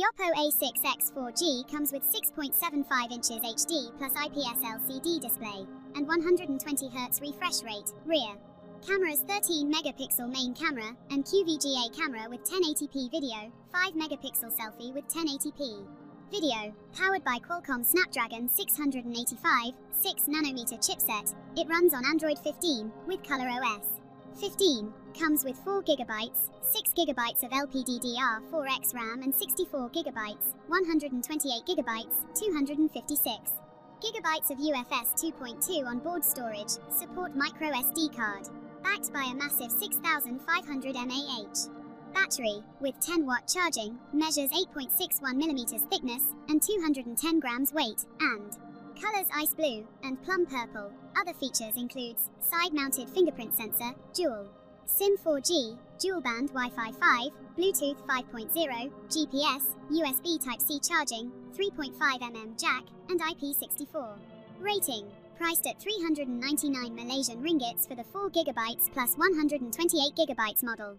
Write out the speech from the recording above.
OPPO A6x 4G comes with 6.75 inches HD plus IPS LCD display and 120Hz refresh rate, rear. Camera's 13 megapixel main camera and QVGA camera with 1080p video, 5 megapixel selfie with 1080p video. Powered by Qualcomm Snapdragon 685, 6nm chipset, it runs on Android 15 with ColorOS 15. Comes with 4GB, 6GB of LPDDR4X RAM and 64GB, 128GB, 256GB of UFS 2.2 onboard storage, support microSD card. Backed by a massive 6500 mAh battery, with 10-watt charging, measures 8.61mm thickness and 210 grams weight, and colors ice blue and plum purple. Other features includes side-mounted fingerprint sensor, dual SIM 4G, dual-band Wi-Fi 5, Bluetooth 5.0, GPS, USB Type-C charging, 3.5mm jack, and IP64. Rating. Priced at 399 Malaysian ringgits for the 4GB plus 128GB model.